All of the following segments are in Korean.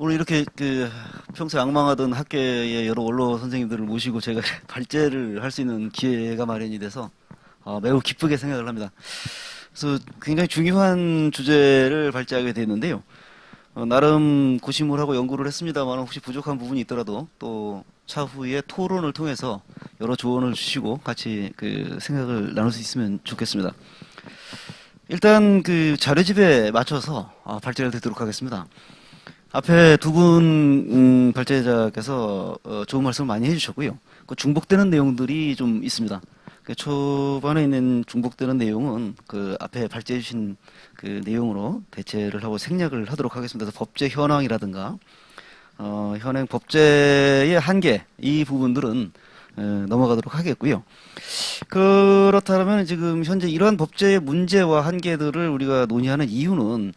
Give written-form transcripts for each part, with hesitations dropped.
오늘 이렇게 평소에 악망하던 학계의 여러 원로 선생님들을 모시고 제가 발제를 할 수 있는 기회가 마련이 돼서 매우 기쁘게 생각을 합니다. 그래서 굉장히 중요한 주제를 발제하게 됐는데요. 나름 고심을 하고 연구를 했습니다만 혹시 부족한 부분이 있더라도 또 차후에 토론을 통해서 여러 조언을 주시고 같이 생각을 나눌 수 있으면 좋겠습니다. 일단 자료집에 맞춰서 발제를 드리도록 하겠습니다. 앞에 두 분 발제자께서 좋은 말씀을 많이 해주셨고요. 그 중복되는 내용들이 좀 있습니다. 초반에 있는 중복되는 내용은 앞에 발제해 주신 내용으로 대체를 하고 생략을 하도록 하겠습니다. 그래서 법제 현황이라든가 현행 법제의 한계 이 부분들은 넘어가도록 하겠고요. 그렇다면 지금 현재 이러한 법제의 문제와 한계들을 우리가 논의하는 이유는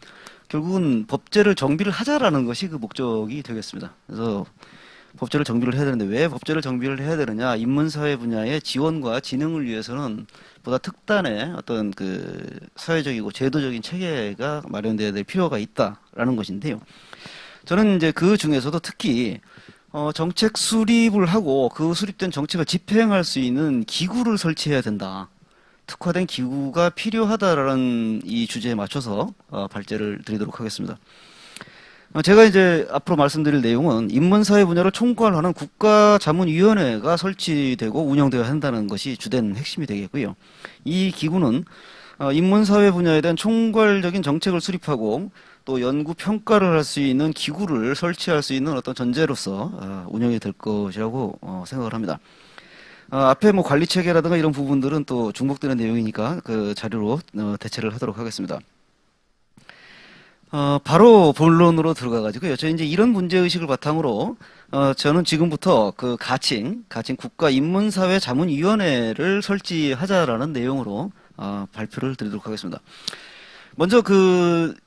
결국은 법제를 정비를 하자라는 것이 그 목적이 되겠습니다. 그래서 법제를 정비를 해야 되는데 왜 법제를 정비를 해야 되느냐? 인문사회 분야의 지원과 진흥을 위해서는 보다 특단의 어떤 사회적이고 제도적인 체계가 마련되어야 될 필요가 있다라는 것인데요. 저는 이제 그 중에서도 특히 정책 수립을 하고 그 수립된 정책을 집행할 수 있는 기구를 설치해야 된다. 특화된 기구가 필요하다라는 이 주제에 맞춰서 발제를 드리도록 하겠습니다. 제가 이제 앞으로 말씀드릴 내용은 인문사회 분야를 총괄하는 국가자문위원회가 설치되고 운영되어야 한다는 것이 주된 핵심이 되겠고요. 이 기구는 인문사회 분야에 대한 총괄적인 정책을 수립하고 또 연구 평가를 할 수 있는 기구를 설치할 수 있는 어떤 전제로서 운영이 될 것이라고 생각을 합니다. 앞에 뭐 관리 체계라든가 이런 부분들은 또 중복되는 내용이니까 그 자료로 대체를 하도록 하겠습니다. 바로 본론으로 들어가가지고요. 저 이제 이런 문제의식을 바탕으로, 저는 지금부터 가칭 국가인문사회자문위원회를 설치하자라는 내용으로, 발표를 드리도록 하겠습니다. 먼저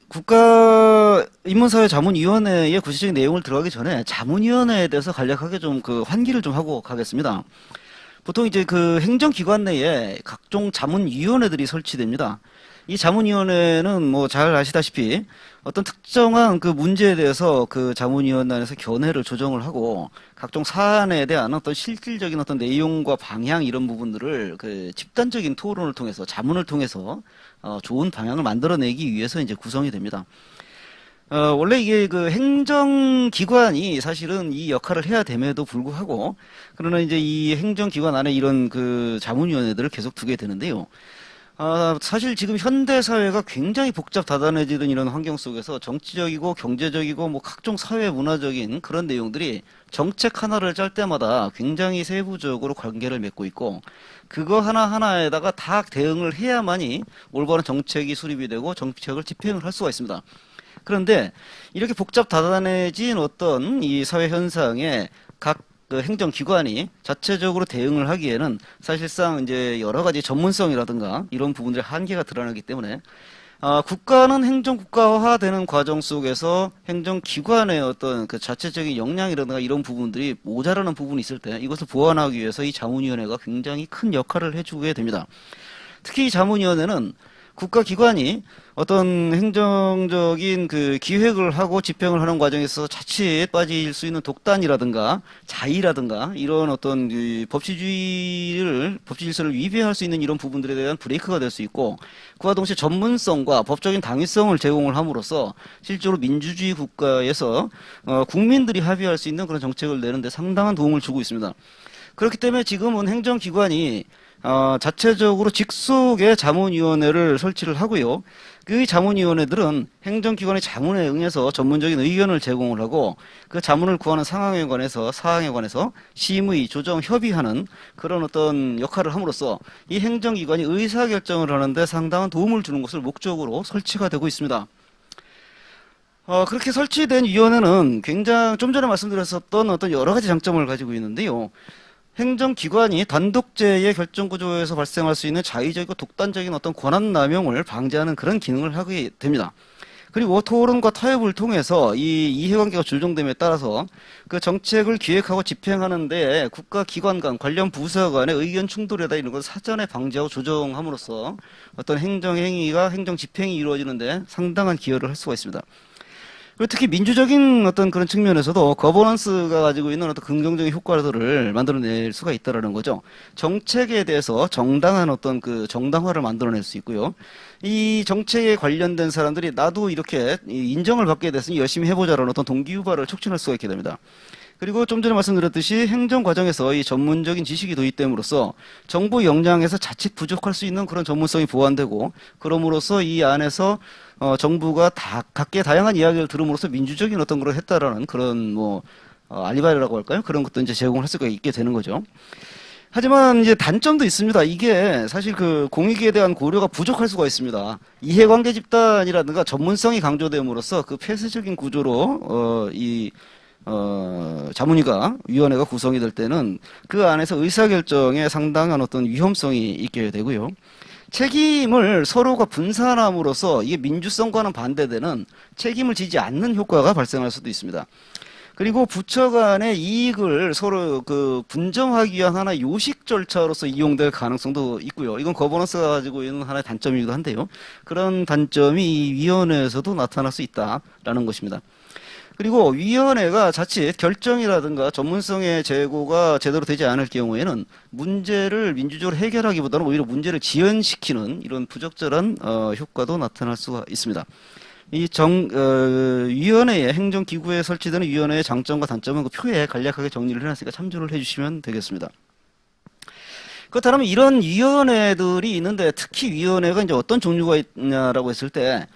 국가인문사회자문위원회의 구체적인 내용을 들어가기 전에 자문위원회에 대해서 간략하게 좀 환기를 좀 하고 가겠습니다. 보통 이제 행정기관 내에 각종 자문위원회들이 설치됩니다. 이 자문위원회는 뭐 잘 아시다시피 어떤 특정한 문제에 대해서 자문위원 안에서 견해를 조정을 하고 각종 사안에 대한 어떤 실질적인 어떤 내용과 방향 이런 부분들을 집단적인 토론을 통해서 자문을 통해서 좋은 방향을 만들어내기 위해서 이제 구성이 됩니다. 원래 이게 행정기관이 사실은 이 역할을 해야 됨에도 불구하고, 그러나 이제 이 행정기관 안에 이런 자문위원회들을 계속 두게 되는데요. 사실 지금 현대사회가 굉장히 복잡다단해지는 이런 환경 속에서 정치적이고 경제적이고 뭐 각종 사회 문화적인 그런 내용들이 정책 하나를 짤 때마다 굉장히 세부적으로 관계를 맺고 있고, 그거 하나하나에다가 다 대응을 해야만이 올바른 정책이 수립이 되고 정책을 집행을 할 수가 있습니다. 그런데 이렇게 복잡다단해진 어떤 이 사회 현상에 각 행정기관이 자체적으로 대응을 하기에는 사실상 이제 여러 가지 전문성이라든가 이런 부분들의 한계가 드러나기 때문에 국가는 행정국가화되는 과정 속에서 행정기관의 어떤 자체적인 역량이라든가 이런 부분들이 모자라는 부분이 있을 때 이것을 보완하기 위해서 이 자문위원회가 굉장히 큰 역할을 해주게 됩니다. 특히 이 자문위원회는 국가기관이 어떤 행정적인 기획을 하고 집행을 하는 과정에서 자칫 빠질 수 있는 독단이라든가 자의라든가 이런 어떤 법치 질서를 위배할 수 있는 이런 부분들에 대한 브레이크가 될 수 있고, 그와 동시에 전문성과 법적인 당위성을 제공을 함으로써 실제로 민주주의 국가에서 국민들이 합의할 수 있는 그런 정책을 내는데 상당한 도움을 주고 있습니다. 그렇기 때문에 지금은 행정기관이 자체적으로 직속의 자문위원회를 설치를 하고요. 그 자문위원회들은 행정기관의 자문에 응해서 전문적인 의견을 제공을 하고 그 자문을 구하는 사항에 관해서 심의, 조정, 협의하는 그런 어떤 역할을 함으로써 이 행정기관이 의사결정을 하는데 상당한 도움을 주는 것을 목적으로 설치가 되고 있습니다. 그렇게 설치된 위원회는 굉장히 좀 전에 말씀드렸었던 어떤 여러 가지 장점을 가지고 있는데요. 행정기관이 단독제의 결정구조에서 발생할 수 있는 자의적이고 독단적인 어떤 권한남용을 방지하는 그런 기능을 하게 됩니다. 그리고 토론과 타협을 통해서 이 이해관계가 조정됨에 따라서 그 정책을 기획하고 집행하는 데 국가기관 간, 관련 부서 간의 의견 충돌이다 이런 것을 사전에 방지하고 조정함으로써 어떤 행정행위가 행정집행이 이루어지는데 상당한 기여를 할 수가 있습니다. 그리고 특히 민주적인 어떤 그런 측면에서도 거버넌스가 가지고 있는 어떤 긍정적인 효과들을 만들어낼 수가 있다라는 거죠. 정책에 대해서 정당한 어떤 그 정당화를 만들어낼 수 있고요. 이 정책에 관련된 사람들이 나도 이렇게 인정을 받게 됐으니 열심히 해보자라는 어떤 동기유발을 촉진할 수가 있게 됩니다. 그리고 좀 전에 말씀드렸듯이 행정 과정에서 이 전문적인 지식이 도입됨으로써 정부 역량에서 자칫 부족할 수 있는 그런 전문성이 보완되고, 그럼으로써 이 안에서 정부가 각계 다양한 이야기를 들음으로써 민주적인 어떤 걸 했다라는 그런 알리바이라고 할까요? 그런 것도 이제 제공할 수가 있게 되는 거죠. 하지만 이제 단점도 있습니다. 이게 사실 그 공익에 대한 고려가 부족할 수가 있습니다. 이해관계 집단이라든가 전문성이 강조됨으로써 그 폐쇄적인 구조로 자문위원회가 구성이 될 때는 그 안에서 의사결정에 상당한 어떤 위험성이 있게 되고요. 책임을 서로가 분산함으로써 이게 민주성과는 반대되는 책임을 지지 않는 효과가 발생할 수도 있습니다. 그리고 부처 간의 이익을 서로 그 분점하기 위한 하나의 요식 절차로서 이용될 가능성도 있고요. 이건 거버넌스가 가지고 있는 하나의 단점이기도 한데요. 그런 단점이 이 위원회에서도 나타날 수 있다라는 것입니다. 그리고 위원회가 자칫 결정이라든가 전문성의 제고가 제대로 되지 않을 경우에는 문제를 민주적으로 해결하기보다는 오히려 문제를 지연시키는 이런 부적절한 효과도 나타날 수가 있습니다. 이 위원회의 행정기구에 설치되는 위원회의 장점과 단점은 그 표에 간략하게 정리를 해놨으니까 참조를 해주시면 되겠습니다. 그렇다면 이런 위원회들이 있는데 특히 위원회가 이제 어떤 종류가 있냐라고 했을 때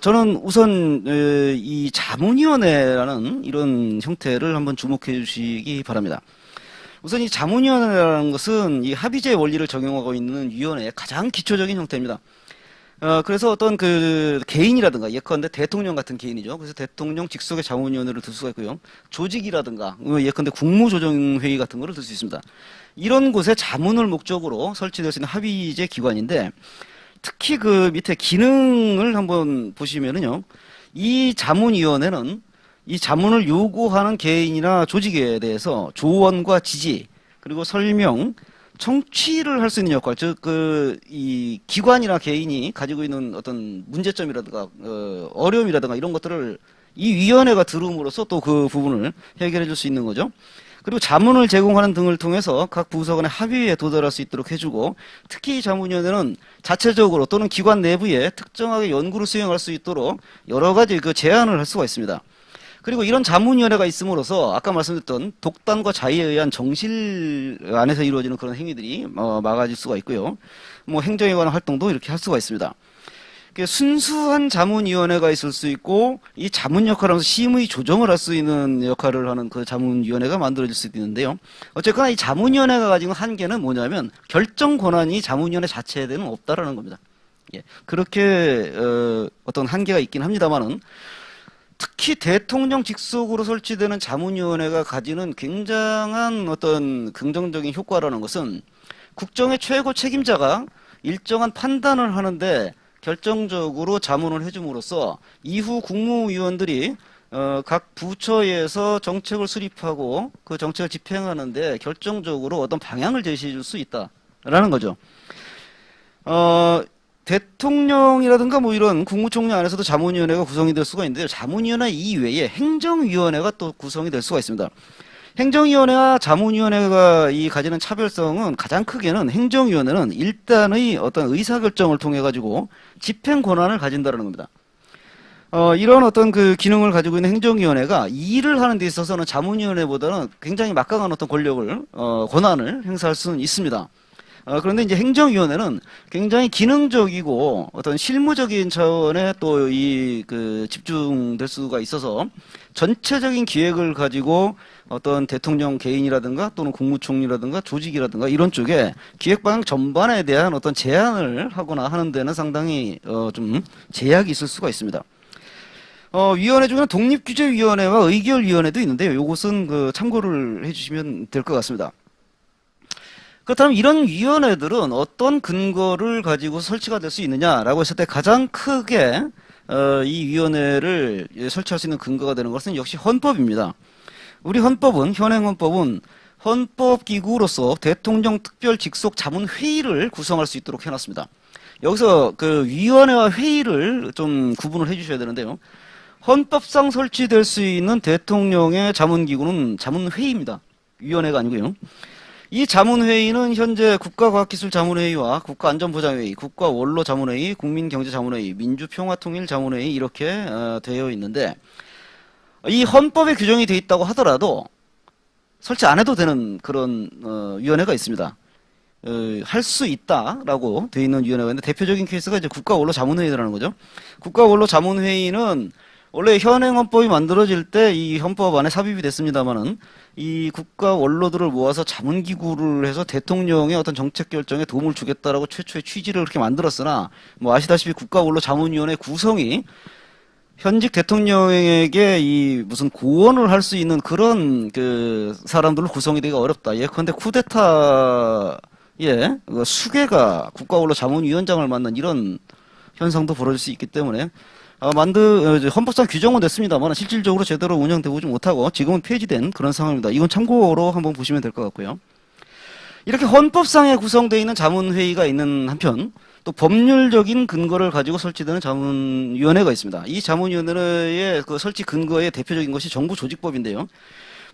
저는 우선 이 자문위원회라는 이런 형태를 한번 주목해 주시기 바랍니다. 우선 이 자문위원회라는 것은 이 합의제 원리를 적용하고 있는 위원회의 가장 기초적인 형태입니다. 그래서 어떤 그 개인이라든가 예컨대 대통령 같은 개인이죠. 그래서 대통령 직속의 자문위원회를 둘 수가 있고요. 조직이라든가 예컨대 국무조정회의 같은 거를 둘 수 있습니다. 이런 곳에 자문을 목적으로 설치될 수 있는 합의제 기관인데, 특히 그 밑에 기능을 한번 보시면은요, 이 자문위원회는 이 자문을 요구하는 개인이나 조직에 대해서 조언과 지지, 그리고 설명, 청취를 할 수 있는 역할, 즉, 이 기관이나 개인이 가지고 있는 어떤 문제점이라든가, 어려움이라든가 이런 것들을 이 위원회가 들음으로써 또 그 부분을 해결해 줄 수 있는 거죠. 그리고 자문을 제공하는 등을 통해서 각 부서 간의 합의에 도달할 수 있도록 해주고, 특히 이 자문위원회는 자체적으로 또는 기관 내부에 특정하게 연구를 수행할 수 있도록 여러 가지 그 제안을 할 수가 있습니다. 그리고 이런 자문위원회가 있음으로써 아까 말씀드렸던 독단과 자의에 의한 정실 안에서 이루어지는 그런 행위들이 막아질 수가 있고요. 행정에 관한 활동도 이렇게 할 수가 있습니다. 순수한 자문위원회가 있을 수 있고, 이 자문 역할을 하면서 심의 조정을 할 수 있는 역할을 하는 그 자문위원회가 만들어질 수도 있는데요. 어쨌거나 이 자문위원회가 가지고 한계는 뭐냐면 결정 권한이 자문위원회 자체에는 없다라는 겁니다. 예, 그렇게 어떤 한계가 있긴 합니다만은, 특히 대통령 직속으로 설치되는 자문위원회가 가지는 굉장한 어떤 긍정적인 효과라는 것은 국정의 최고 책임자가 일정한 판단을 하는데 결정적으로 자문을 해줌으로써 이후 국무위원들이 각 부처에서 정책을 수립하고 그 정책을 집행하는데 결정적으로 어떤 방향을 제시해 줄 수 있다라는 거죠. 대통령이라든가 이런 국무총리 안에서도 자문위원회가 구성이 될 수가 있는데, 자문위원회 이외에 행정위원회가 또 구성이 될 수가 있습니다. 행정위원회와 자문위원회가 가지는 차별성은 가장 크게는 행정위원회는 일단의 어떤 의사결정을 통해 가지고 집행 권한을 가진다는 겁니다. 이런 어떤 그 기능을 가지고 있는 행정위원회가 일을 하는 데 있어서는 자문위원회보다는 굉장히 막강한 어떤 권한을 행사할 수는 있습니다. 그런데 이제 행정위원회는 굉장히 기능적이고 어떤 실무적인 차원에 또 집중될 수가 있어서 전체적인 기획을 가지고 어떤 대통령 개인이라든가 또는 국무총리라든가 조직이라든가 이런 쪽에 기획 방향 전반에 대한 어떤 제안을 하거나 하는 데는 상당히 좀 제약이 있을 수가 있습니다. 위원회 중에는 독립규제위원회와 의결위원회도 있는데요. 이것은 참고를 해주시면 될 것 같습니다. 그렇다면 이런 위원회들은 어떤 근거를 가지고 설치가 될 수 있느냐라고 했을 때 가장 크게 이 위원회를 설치할 수 있는 근거가 되는 것은 역시 헌법입니다. 우리 헌법은, 현행 헌법은 헌법기구로서 대통령 특별 직속 자문회의를 구성할 수 있도록 해놨습니다. 여기서 그 위원회와 회의를 좀 구분을 해주셔야 되는데요. 헌법상 설치될 수 있는 대통령의 자문기구는 자문회의입니다. 위원회가 아니고요. 이 자문회의는 현재 국가과학기술자문회의와 국가안전보장회의, 국가원로자문회의, 국민경제자문회의, 민주평화통일자문회의 이렇게 되어 있는데 이 헌법에 규정이 되어 있다고 하더라도 설치 안 해도 되는 그런 위원회가 있습니다. 할 수 있다라고 되어 있는 위원회가 있는데 대표적인 케이스가 이제 국가원로자문회의라는 거죠. 국가원로자문회의는 원래 현행 헌법이 만들어질 때 이 헌법 안에 삽입이 됐습니다만은 이 국가 원로들을 모아서 자문기구를 해서 대통령의 어떤 정책 결정에 도움을 주겠다라고 최초의 취지를 그렇게 만들었으나 뭐 아시다시피 국가 원로 자문위원회 구성이 현직 대통령에게 이 무슨 고언을 할 수 있는 그런 그 사람들로 구성이 되기가 어렵다. 예컨대 쿠데타의 그 수괴가 국가 원로 자문위원장을 맡는 이런 현상도 벌어질 수 있기 때문에 헌법상 규정은 됐습니다만 실질적으로 제대로 운영되지 못하고 지금은 폐지된 그런 상황입니다. 이건 참고로 한번 보시면 될 것 같고요. 이렇게 헌법상에 구성되어 있는 자문회의가 있는 한편 또 법률적인 근거를 가지고 설치되는 자문위원회가 있습니다. 이 자문위원회의 그 설치 근거의 대표적인 것이 정부조직법인데요.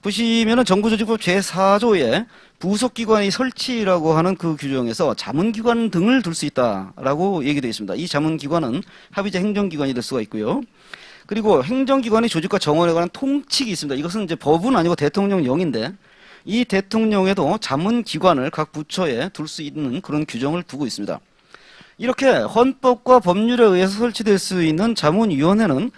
보시면은 정부조직법 제4조에 부속기관의 설치라고 하는 그 규정에서 자문기관 등을 둘 수 있다라고 얘기되어 있습니다. 이 자문기관은 합의제 행정기관이 될 수가 있고요. 그리고 행정기관의 조직과 정원에 관한 통칙이 있습니다. 이것은 이제 법은 아니고 대통령령인데 이 대통령에도 자문기관을 각 부처에 둘 수 있는 그런 규정을 두고 있습니다. 이렇게 헌법과 법률에 의해서 설치될 수 있는 자문위원회는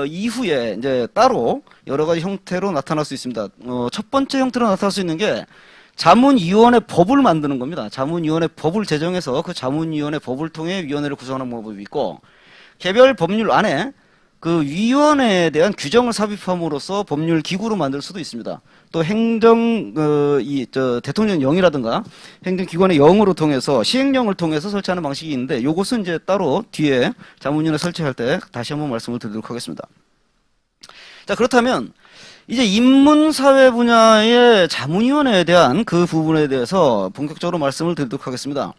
이후에 이제 따로 여러 가지 형태로 나타날 수 있습니다. 첫 번째 형태로 나타날 수 있는 게 자문위원회 법을 만드는 겁니다. 자문위원회 법을 제정해서 그 자문위원회 법을 통해 위원회를 구성하는 방법이 있고 개별 법률 안에 그 위원회에 대한 규정을 삽입함으로써 법률 기구로 만들 수도 있습니다. 또 대통령령이라든가 행정기관의 영으로 통해서 시행령을 통해서 설치하는 방식이 있는데 요것은 이제 따로 뒤에 자문위원회 설치할 때 다시 한번 말씀을 드리도록 하겠습니다. 자, 그렇다면 이제 인문사회 분야의 자문위원회에 대한 그 부분에 대해서 본격적으로 말씀을 드리도록 하겠습니다.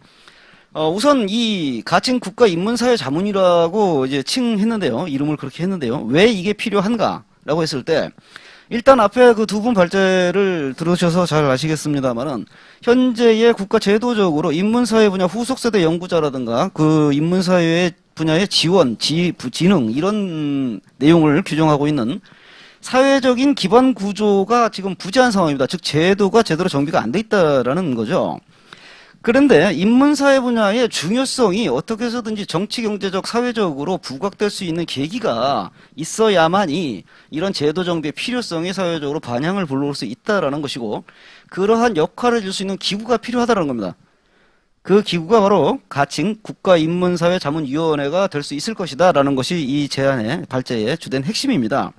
우선 이 가칭 국가인문사회 자문이라고 이제 칭했는데요. 이름을 그렇게 했는데요. 왜 이게 필요한가라고 했을 때 일단 앞에 그 두 분 발제를 들으셔서 잘 아시겠습니다만은 현재의 국가 제도적으로 인문사회 분야 후속 세대 연구자라든가 그 인문사회 분야의 지원, 진흥 이런 내용을 규정하고 있는 사회적인 기반 구조가 지금 부재한 상황입니다. 즉 제도가 제대로 정비가 안 돼 있다라는 거죠. 그런데 인문사회 분야의 중요성이 어떻게 해서든지 정치, 경제적, 사회적으로 부각될 수 있는 계기가 있어야만이 이런 제도 정비의 필요성이 사회적으로 반향을 불러올 수 있다라는 것이고 그러한 역할을 줄 수 있는 기구가 필요하다는 겁니다. 그 기구가 바로 가칭 국가인문사회 자문위원회가 될 수 있을 것이다라는 것이 이 제안의 발제의 주된 핵심입니다.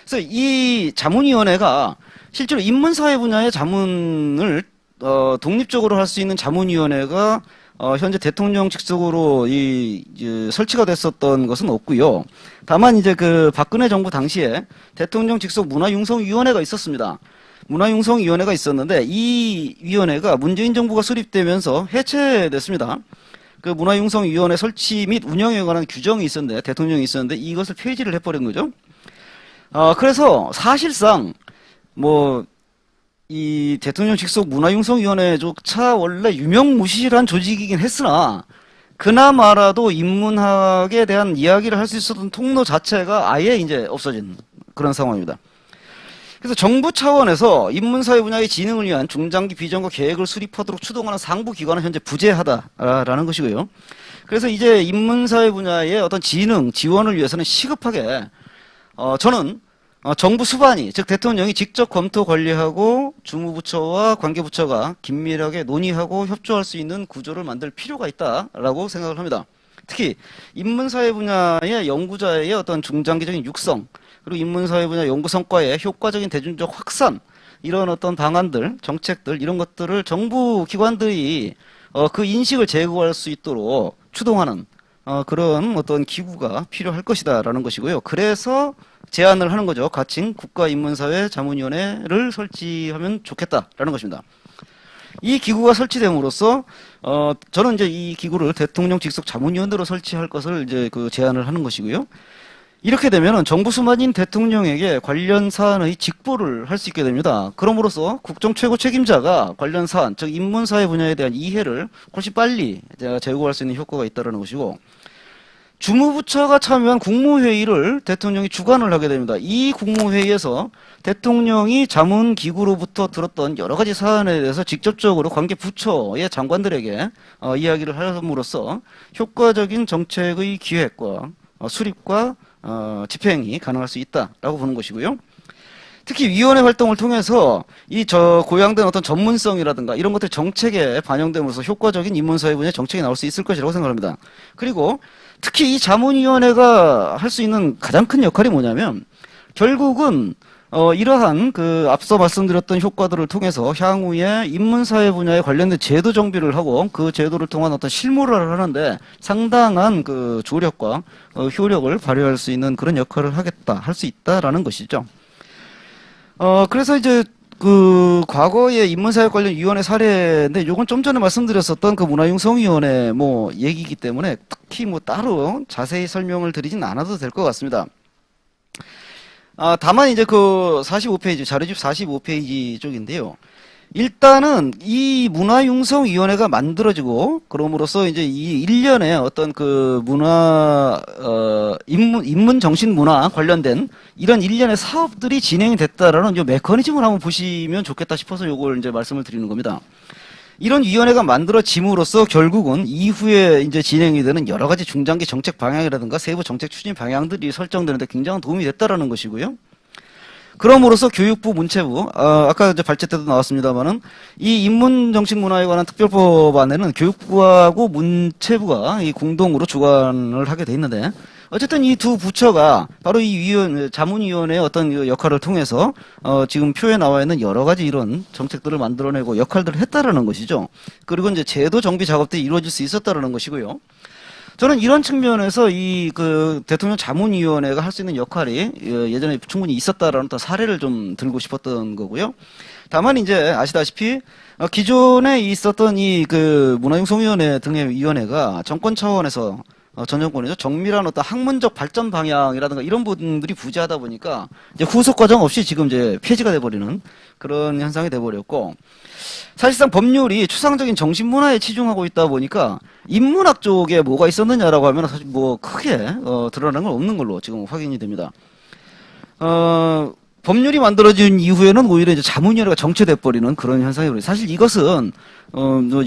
그래서 이 자문위원회가 실제로 인문사회 분야의 자문을 독립적으로 할 수 있는 자문위원회가 현재 대통령 직속으로 설치가 됐었던 것은 없고요. 다만 이제 그 박근혜 정부 당시에 대통령 직속 문화융성위원회가 있었습니다. 문화융성위원회가 있었는데 이 위원회가 문재인 정부가 수립되면서 해체됐습니다. 그 문화융성위원회 설치 및 운영에 관한 규정이 있었는데 대통령이 있었는데 이것을 폐지를 해버린 거죠. 그래서 사실상 이 대통령 직속 문화융성위원회조차 원래 유명무실한 조직이긴 했으나 그나마라도 인문학에 대한 이야기를 할 수 있었던 통로 자체가 아예 이제 없어진 그런 상황입니다. 그래서 정부 차원에서 인문사회 분야의 진흥을 위한 중장기 비전과 계획을 수립하도록 추동하는 상부 기관은 현재 부재하다라는 것이고요. 그래서 이제 인문사회 분야의 어떤 진흥, 지원을 위해서는 시급하게 저는 정부 수반이 즉 대통령이 직접 검토 관리하고 주무부처와 관계부처가 긴밀하게 논의하고 협조할 수 있는 구조를 만들 필요가 있다라고 생각을 합니다. 특히 인문사회 분야의 연구자의 어떤 중장기적인 육성 그리고 인문사회 분야 연구 성과의 효과적인 대중적 확산 이런 어떤 방안들, 정책들 이런 것들을 정부 기관들이 그 인식을 제고할 수 있도록 추동하는 그런 어떤 기구가 필요할 것이다라는 것이고요. 그래서 제안을 하는 거죠. 가칭 국가인문사회 자문위원회를 설치하면 좋겠다라는 것입니다. 이 기구가 설치됨으로써 저는 이제 이 기구를 대통령 직속 자문위원회로 설치할 것을 이제 그 제안을 하는 것이고요. 이렇게 되면은 정부 수반인 대통령에게 관련 사안의 직보를 할 수 있게 됩니다. 그럼으로써 국정 최고 책임자가 관련 사안, 즉 인문사회 분야에 대한 이해를 훨씬 빨리 제공할 수 있는 효과가 있다는 것이고, 주무부처가 참여한 국무회의를 대통령이 주관을 하게 됩니다. 이 국무회의에서 대통령이 자문기구로부터 들었던 여러 가지 사안에 대해서 직접적으로 관계 부처의 장관들에게 이야기를 함으로써 효과적인 정책의 기획과 수립과 집행이 가능할 수 있다라고 보는 것이고요. 특히 위원회 활동을 통해서 고양된 어떤 전문성이라든가 이런 것들이 정책에 반영됨으로써 효과적인 인문사회 분야의 정책이 나올 수 있을 것이라고 생각합니다. 그리고 특히 이 자문위원회가 할 수 있는 가장 큰 역할이 뭐냐면, 결국은 이러한 앞서 말씀드렸던 효과들을 통해서 향후에 인문사회 분야에 관련된 제도 정비를 하고 그 제도를 통한 어떤 실무를 하는데 상당한 조력과 효력을 발휘할 수 있는 그런 역할을 할 수 있다라는 것이죠. 그래서 이제 과거의 인문사회 관련 위원회 사례인데, 요건 좀 전에 말씀드렸었던 문화융성위원회 얘기이기 때문에 특히 따로 자세히 설명을 드리진 않아도 될 것 같습니다. 다만 이제 45페이지, 자료집 45페이지 쪽인데요. 일단은 이 문화융성위원회가 만들어지고, 그럼으로써 이제 이 일련의 어떤 인문정신문화 관련된 이런 일련의 사업들이 진행이 됐다라는 요 메커니즘을 한번 보시면 좋겠다 싶어서 요걸 이제 말씀을 드리는 겁니다. 이런 위원회가 만들어짐으로써 결국은 이후에 이제 진행이 되는 여러 가지 중장기 정책 방향이라든가 세부 정책 추진 방향들이 설정되는데 굉장한 도움이 됐다라는 것이고요. 그럼으로써 교육부, 문체부, 아까 이제 발제 때도 나왔습니다만은 이 인문정신문화에 관한 특별법안에는 교육부하고 문체부가 공동으로 주관을 하게 돼 있는데, 어쨌든 이 두 부처가 바로 이 자문위원회의 어떤 역할을 통해서 지금 표에 나와 있는 여러 가지 이런 정책들을 만들어내고 역할들을 했다라는 것이죠. 그리고 이제 제도 정비 작업들이 이루어질 수 있었다라는 것이고요. 저는 이런 측면에서 대통령 자문위원회가 할 수 있는 역할이 예전에 충분히 있었다라는 어떤 사례를 좀 들고 싶었던 거고요. 다만 이제 아시다시피 기존에 있었던 문화융성위원회 등의 위원회가 정권 차원에서 전 정권이죠. 정밀한 어떤 학문적 발전 방향이라든가 이런 부분들이 부재하다 보니까 이제 후속 과정 없이 지금 이제 폐지가 돼버리는 그런 현상이 돼버렸고, 사실상 법률이 추상적인 정신문화에 치중하고 있다 보니까 인문학 쪽에 뭐가 있었느냐라고 하면 사실 크게 드러나는 건 없는 걸로 지금 확인이 됩니다. 법률이 만들어진 이후에는 오히려 이제 자문위원회가 정체돼 버리는 그런 현상이 벌어요. 사실 이것은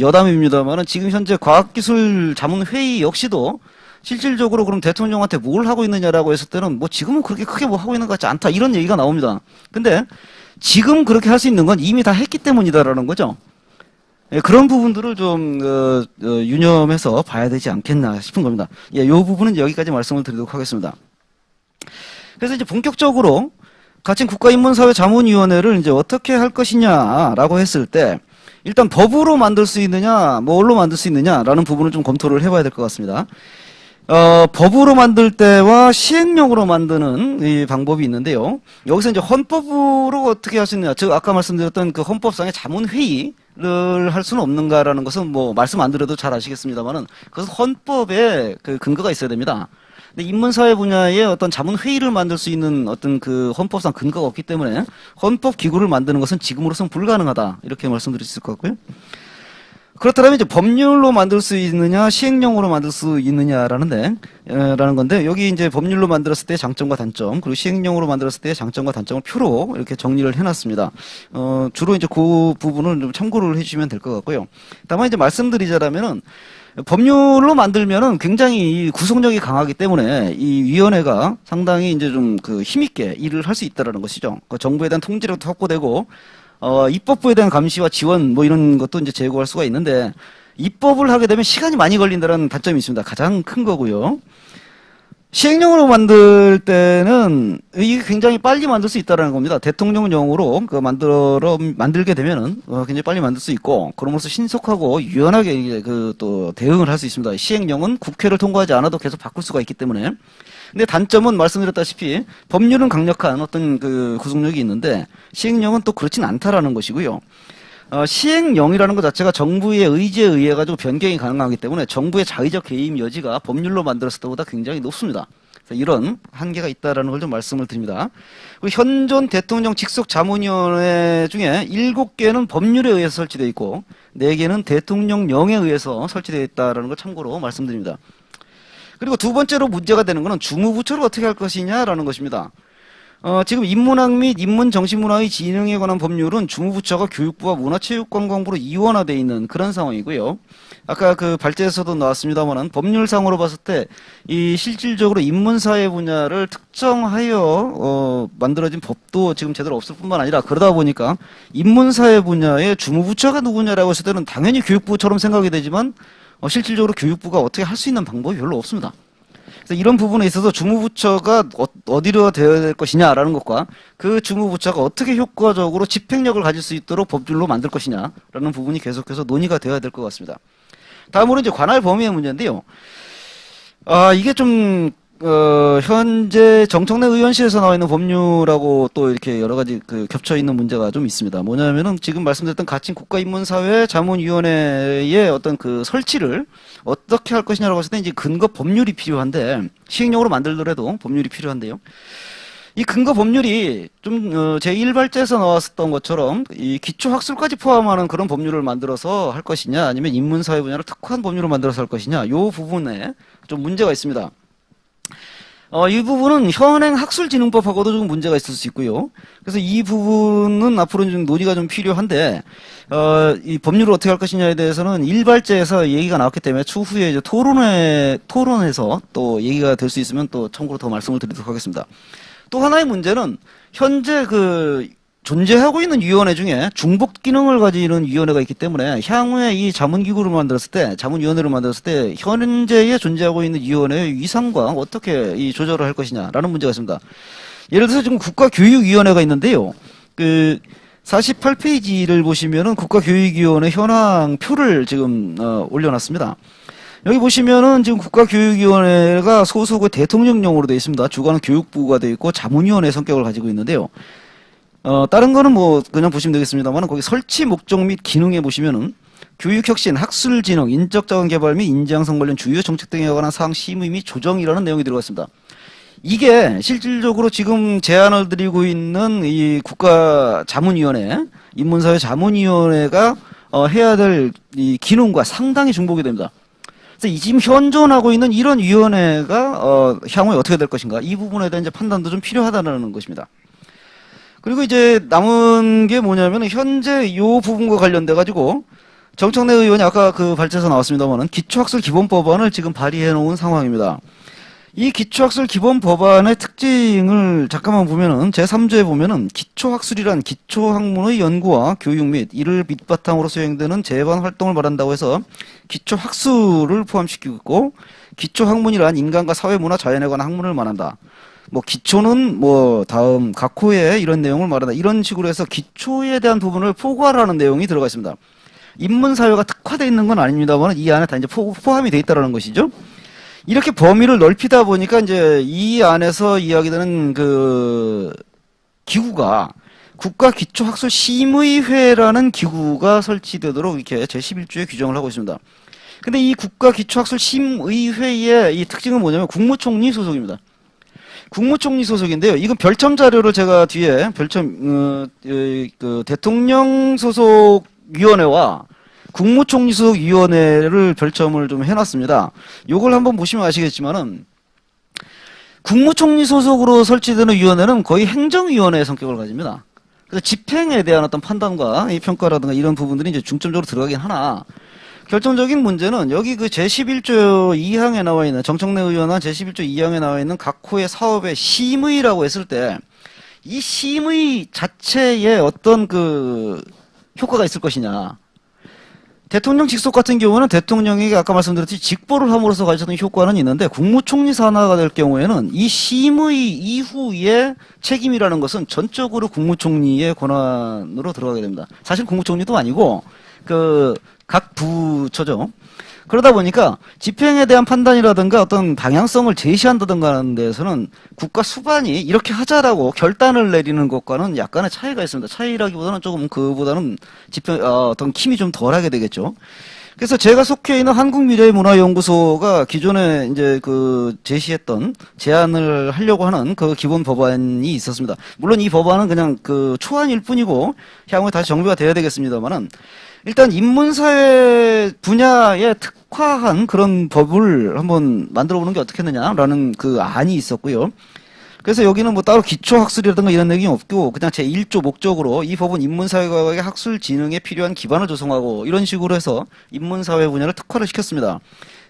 여담입니다만은 지금 현재 과학기술자문회의 역시도 실질적으로 그럼 대통령한테 뭘 하고 있느냐라고 했을 때는 지금은 그렇게 크게 하고 있는 것 같지 않다, 이런 얘기가 나옵니다. 근데 지금 그렇게 할 수 있는 건 이미 다 했기 때문이다라는 거죠. 예, 그런 부분들을 좀 유념해서 봐야 되지 않겠나 싶은 겁니다. 예, 요 부분은 여기까지 말씀을 드리도록 하겠습니다. 그래서 이제 본격적으로 가칭 국가인문사회자문위원회를 이제 어떻게 할 것이냐라고 했을 때, 일단 법으로 만들 수 있느냐, 뭘로 만들 수 있느냐라는 부분을 좀 검토를 해봐야 될 것 같습니다. 법으로 만들 때와 시행령으로 만드는 이 방법이 있는데요. 여기서 이제 헌법으로 어떻게 할 수 있느냐, 즉 아까 말씀드렸던 헌법상의 자문회의를 할 수는 없는가라는 것은 말씀 안 드려도 잘 아시겠습니다만은, 그것은 헌법에 근거가 있어야 됩니다. 근데 인문사회 분야의 어떤 자문회의를 만들 수 있는 어떤 헌법상 근거가 없기 때문에 헌법 기구를 만드는 것은 지금으로선 불가능하다, 이렇게 말씀드릴 수 있을 것 같고요. 그렇다면 이제 법률로 만들 수 있느냐, 시행령으로 만들 수 있느냐라는 건데, 여기 이제 법률로 만들었을 때의 장점과 단점, 그리고 시행령으로 만들었을 때의 장점과 단점을 표로 이렇게 정리를 해놨습니다. 주로 이제 그 부분을 좀 참고를 해주시면 될 것 같고요. 다만 이제 말씀드리자면은, 법률로 만들면은 굉장히 구속력이 강하기 때문에 이 위원회가 상당히 이제 좀 힘있게 일을 할 수 있다라는 것이죠. 정부에 대한 통제력도 확보되고, 입법부에 대한 감시와 지원 이런 것도 이제 제고할 수가 있는데, 입법을 하게 되면 시간이 많이 걸린다는 단점이 있습니다. 가장 큰 거고요. 시행령으로 만들 때는 이게 굉장히 빨리 만들 수 있다는 겁니다. 대통령령으로 만들게 되면은 굉장히 빨리 만들 수 있고, 그러면서 신속하고 유연하게 또 대응을 할 수 있습니다. 시행령은 국회를 통과하지 않아도 계속 바꿀 수가 있기 때문에. 근데 단점은 말씀드렸다시피 법률은 강력한 어떤 구속력이 있는데 시행령은 또 그렇진 않다라는 것이고요. 시행령이라는 것 자체가 정부의 의지에 의해 가지고 변경이 가능하기 때문에 정부의 자의적 개입 여지가 법률로 만들었을 때보다 굉장히 높습니다. 이런 한계가 있다라는 걸 좀 말씀을 드립니다. 그리고 현존 대통령 직속 자문위원회 중에 7개는 법률에 의해서 설치되어 있고 4개는 대통령령에 의해서 설치되어 있다라는 걸 참고로 말씀드립니다. 그리고 두 번째로 문제가 되는 것은 주무부처를 어떻게 할 것이냐라는 것입니다. 지금 인문학 및 인문정신문화의 진흥에 관한 법률은 주무부처가 교육부와 문화체육관광부로 이원화되어 있는 그런 상황이고요. 아까 그 발제에서도 나왔습니다만은 법률상으로 봤을 때 이 실질적으로 인문사회 분야를 특정하여 만들어진 법도 지금 제대로 없을 뿐만 아니라 그러다 보니까 인문사회 분야의 주무부처가 누구냐라고 했을 때는 당연히 교육부처럼 생각이 되지만 실질적으로 교육부가 어떻게 할 수 있는 방법이 별로 없습니다. 그래서 이런 부분에 있어서 주무부처가 어디로 되어야 될 것이냐라는 것과 그 주무부처가 어떻게 효과적으로 집행력을 가질 수 있도록 법률로 만들 것이냐라는 부분이 계속해서 논의가 되어야 될 것 같습니다. 다음으로 이제 관할 범위의 문제인데요. 이게 좀 현재 정청래 의원실에서 나와 있는 법률하고 또 이렇게 여러 가지 겹쳐 있는 문제가 좀 있습니다. 뭐냐면은 지금 말씀드렸던 가칭 국가인문사회 자문위원회의 어떤 설치를 어떻게 할 것이냐라고 했을 때 이제 근거 법률이 필요한데 시행령으로 만들더라도 법률이 필요한데요. 이 근거 법률이 좀 제1발제에서 나왔었던 것처럼 이 기초학술까지 포함하는 그런 법률을 만들어서 할 것이냐 아니면 인문사회 분야를 특화한 법률을 만들어서 할 것이냐 요 부분에 좀 문제가 있습니다. 이 부분은 현행 학술진흥법하고도 좀 문제가 있을 수 있고요. 그래서 이 부분은 앞으로 좀 논의가 좀 필요한데, 이 법률을 어떻게 할 것이냐에 대해서는 일발제에서 얘기가 나왔기 때문에 추후에 이제 토론에서 또 얘기가 될 수 있으면 또 참고로 더 말씀을 드리도록 하겠습니다. 또 하나의 문제는 현재 존재하고 있는 위원회 중에 중복 기능을 가지는 위원회가 있기 때문에 향후에 이 자문위원회를 만들었을 때 현재에 존재하고 있는 위원회의 위상과 어떻게 이 조절을 할 것이냐라는 문제가 있습니다. 예를 들어서 지금 국가교육위원회가 있는데요. 48페이지를 보시면은 국가교육위원회 현황표를 지금 올려놨습니다. 여기 보시면은 지금 국가교육위원회가 소속의 대통령령으로 되어 있습니다. 주관은 교육부가 되어 있고 자문위원회 성격을 가지고 있는데요. 다른 거는 뭐 그냥 보시면 되겠습니다만 거기 설치 목적 및 기능에 보시면은 교육혁신, 학술진흥, 인적자원 개발 및 인재양성 관련 주요 정책 등에 관한 사항 심의 및 조정이라는 내용이 들어가 있습니다. 이게 실질적으로 지금 제안을 드리고 있는 이 국가자문위원회, 인문사회 자문위원회가 해야 될 이 기능과 상당히 중복이 됩니다. 그래서 지금 현존하고 있는 이런 위원회가 향후에 어떻게 될 것인가 이 부분에 대한 이제 판단도 좀 필요하다는 것입니다. 그리고 이제 남은 게 뭐냐면 현재 이 부분과 관련돼 가지고 정청래 의원이 아까 발제에서 나왔습니다만은 기초학술 기본법안을 지금 발의해 놓은 상황입니다. 이 기초학술 기본법안의 특징을 잠깐만 보면은 제3조에 보면은 기초학술이란 기초학문의 연구와 교육 및 이를 밑바탕으로 수행되는 재반 활동을 말한다고 해서 기초학술을 포함시키고 있고 기초학문이란 인간과 사회, 문화, 자연에 관한 학문을 말한다. 기초는 다음 각호에 이런 내용을 말한다. 이런 식으로 해서 기초에 대한 부분을 포괄하는 내용이 들어가 있습니다. 인문사회가 특화되어 있는 건 아닙니다만 이 안에 다 이제 포함이 되어 있다는 것이죠. 이렇게 범위를 넓히다 보니까 이제 이 안에서 이야기되는 기구가 국가기초학술심의회라는 기구가 설치되도록 이렇게 제11조에 규정을 하고 있습니다. 근데 이 국가기초학술심의회의 이 특징은 뭐냐면 국무총리 소속입니다. 국무총리 소속인데요. 이건 별첨 자료를 제가 뒤에 대통령 소속 위원회와 국무총리 소속 위원회를 별첨을 좀 해놨습니다. 요걸 한번 보시면 아시겠지만은 국무총리 소속으로 설치되는 위원회는 거의 행정위원회의 성격을 가집니다. 그래서 집행에 대한 어떤 판단과 이 평가라든가 이런 부분들이 이제 중점적으로 들어가긴 하나 결정적인 문제는 여기 제11조 2항에 나와 있는 정청래 의원한 제11조 2항에 나와 있는 각 호의 사업의 심의라고 했을 때 이 심의 자체에 어떤 효과가 있을 것이냐. 대통령 직속 같은 경우는 대통령에게 아까 말씀드렸듯이 직보를 함으로써 가져는 효과는 있는데 국무총리 산하가 될 경우에는 이 심의 이후의 책임이라는 것은 전적으로 국무총리의 권한으로 들어가게 됩니다. 사실 국무총리도 아니고 각 부처죠. 그러다 보니까 집행에 대한 판단이라든가 어떤 방향성을 제시한다든가 하는 데에서는 국가 수반이 이렇게 하자라고 결단을 내리는 것과는 약간의 차이가 있습니다. 차이라기보다는 조금 그보다는 어떤 힘이 좀 덜하게 되겠죠. 그래서 제가 속해 있는 한국미래문화연구소가 기존에 이제 그 제시했던 제안을 하려고 하는 그 기본 법안이 있었습니다. 물론 이 법안은 그냥 그 초안일 뿐이고 향후에 다시 정비가 돼야 되겠습니다만은 일단 인문사회 분야에 특화한 그런 법을 한번 만들어 보는 게 어떻겠느냐라는 그 안이 있었고요. 그래서 여기는 뭐 따로 기초학술이라든가 이런 내용이 없고 그냥 제1조 목적으로 이 법은 인문사회과학의 학술 진흥에 필요한 기반을 조성하고 이런 식으로 해서 인문사회 분야를 특화를 시켰습니다.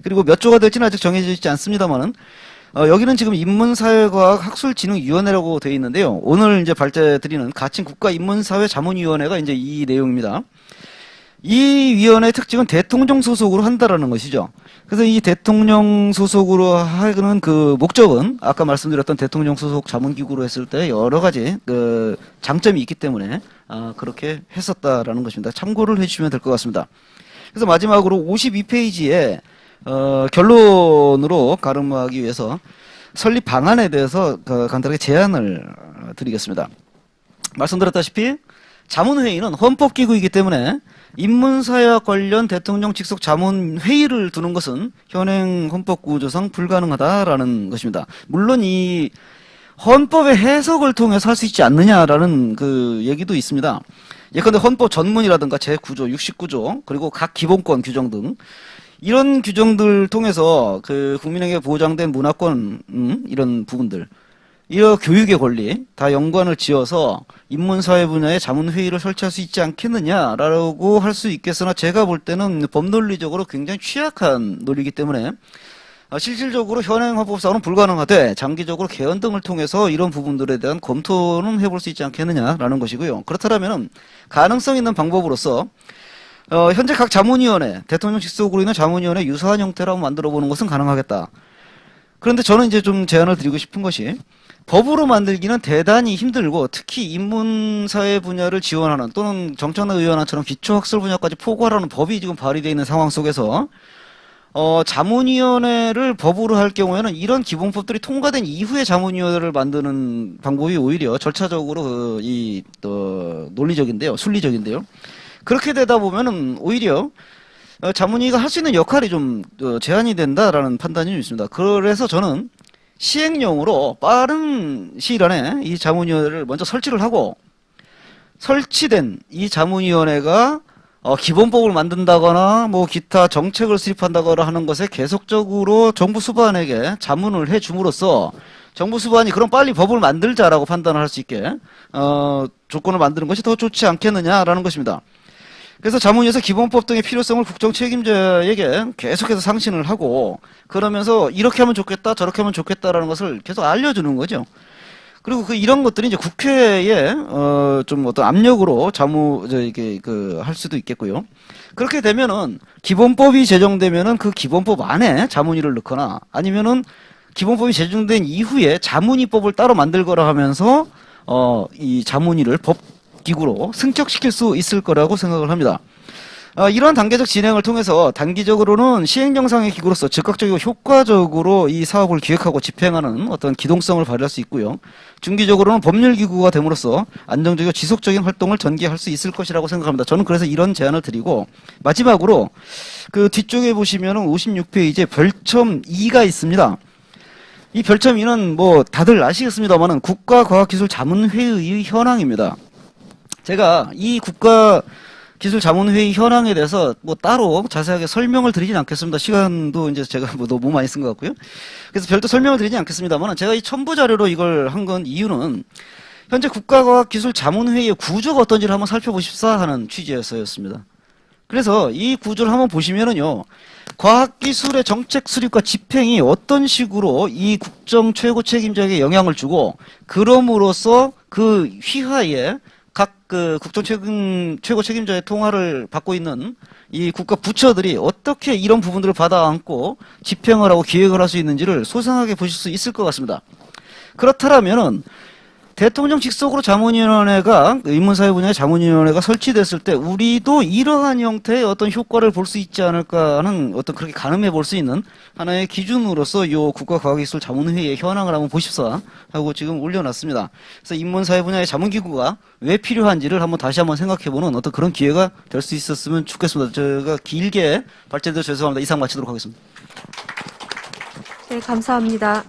그리고 몇 조가 될지는 아직 정해져 있지 않습니다만은 여기는 지금 인문사회과학 학술진흥위원회라고 되어 있는데요. 오늘 이제 발제드리는 가칭 국가인문사회자문위원회가 이제 이 내용입니다. 이 위원회의 특징은 대통령 소속으로 한다라는 것이죠. 그래서 이 대통령 소속으로 하는 그 목적은 아까 말씀드렸던 대통령 소속 자문기구로 했을 때 여러 가지 그 장점이 있기 때문에 그렇게 했었다라는 것입니다. 참고를 해주시면 될 것 같습니다. 그래서 마지막으로 52페이지에 결론으로 가름하기 위해서 설립 방안에 대해서 간단하게 제안을 드리겠습니다. 말씀드렸다시피 자문회의는 헌법기구이기 때문에 인문사회와 관련 대통령 직속 자문회의를 두는 것은 현행 헌법구조상 불가능하다라는 것입니다. 물론 이 헌법의 해석을 통해서 할 수 있지 않느냐라는 그 얘기도 있습니다. 예컨대 헌법 전문이라든가 제9조, 69조, 그리고 각 기본권 규정 등 이런 규정들 통해서 그 국민에게 보장된 문화권 이런 부분들 이런 교육의 권리 다 연관을 지어서 인문사회 분야의 자문회의를 설치할 수 있지 않겠느냐라고 할 수 있겠으나 제가 볼 때는 법논리적으로 굉장히 취약한 논리이기 때문에 실질적으로 현행 헌법상으로는 불가능하되 장기적으로 개헌 등을 통해서 이런 부분들에 대한 검토는 해볼 수 있지 않겠느냐라는 것이고요. 그렇다면 가능성 있는 방법으로서 현재 각 자문위원회, 대통령 직속으로 있는 자문위원회 유사한 형태로 한번 만들어보는 것은 가능하겠다. 그런데 저는 이제 좀 제안을 드리고 싶은 것이 법으로 만들기는 대단히 힘들고 특히 인문사회 분야를 지원하는 또는 정청래 의원처럼 기초학술 분야까지 포괄하는 법이 지금 발의되어 있는 상황 속에서 자문위원회를 법으로 할 경우에는 이런 기본법들이 통과된 이후에 자문위원회를 만드는 방법이 오히려 절차적으로 논리적인데요, 순리적인데요. 그렇게 되다 보면은 오히려 자문위가 할 수 있는 역할이 좀 제한이 된다라는 판단이 좀 있습니다. 그래서 저는 시행령으로 빠른 시일 안에 이 자문위원회를 먼저 설치를 하고 설치된 이 자문위원회가 기본법을 만든다거나 뭐 기타 정책을 수립한다거나 하는 것에 계속적으로 정부 수반에게 자문을 해 줌으로써 정부 수반이 그럼 빨리 법을 만들자라고 판단을 할 수 있게 조건을 만드는 것이 더 좋지 않겠느냐라는 것입니다. 그래서 자문위에서 기본법 등의 필요성을 국정 책임자에게 계속해서 상신을 하고 그러면서 이렇게 하면 좋겠다 저렇게 하면 좋겠다라는 것을 계속 알려주는 거죠. 그리고 이런 것들이 이제 국회에 좀 어떤 압력으로 할 수도 있겠고요. 그렇게 되면은 기본법이 제정되면은 그 기본법 안에 자문위를 넣거나 아니면은 기본법이 제정된 이후에 자문위법을 따로 만들거나 하면서 이 자문위를 법기구로 승격시킬 수 있을 거라고 생각을 합니다. 이러한 단계적 진행을 통해서 단기적으로는 시행정상의 기구로서 즉각적이고 효과적으로 이 사업을 기획하고 집행하는 어떤 기동성을 발휘할 수 있고요. 중기적으로는 법률기구가 됨으로써 안정적이고 지속적인 활동을 전개할 수 있을 것이라고 생각합니다. 저는 그래서 이런 제안을 드리고 마지막으로 그 뒤쪽에 보시면은 56페이지에 별첨 2가 있습니다. 이 별첨 2는 뭐 다들 아시겠습니다만은 국가과학기술자문회의의 현황입니다. 제가 이 국가기술자문회의 현황에 대해서 뭐 따로 자세하게 설명을 드리진 않겠습니다. 시간도 이제 제가 뭐 너무 많이 쓴 것 같고요. 그래서 별도 설명을 드리진 않겠습니다만 제가 이 첨부 자료로 이걸 한 건 이유는 현재 국가과학기술자문회의의 구조가 어떤지를 한번 살펴보십사 하는 취지에서였습니다. 그래서 이 구조를 한번 보시면은요. 과학기술의 정책 수립과 집행이 어떤 식으로 이 국정 최고 책임자에게 영향을 주고 그럼으로써 그 휘하에 각 그 국정 최고 책임자의 통화를 받고 있는 이 국가 부처들이 어떻게 이런 부분들을 받아 안고 집행을 하고 기획을 할 수 있는지를 소상하게 보실 수 있을 것 같습니다. 그렇다면은 대통령 직속으로 자문위원회가 인문사회 분야의 자문위원회가 설치됐을 때 우리도 이러한 형태의 어떤 효과를 볼 수 있지 않을까 하는 어떤 그렇게 가늠해 볼 수 있는 하나의 기준으로서 이 국가과학기술 자문회의의 현황을 한번 보십사 하고 지금 올려놨습니다. 그래서 인문사회 분야의 자문기구가 왜 필요한지를 다시 한번 생각해보는 어떤 그런 기회가 될 수 있었으면 좋겠습니다. 제가 길게 발제돼서 죄송합니다. 이상 마치도록 하겠습니다. 네, 감사합니다.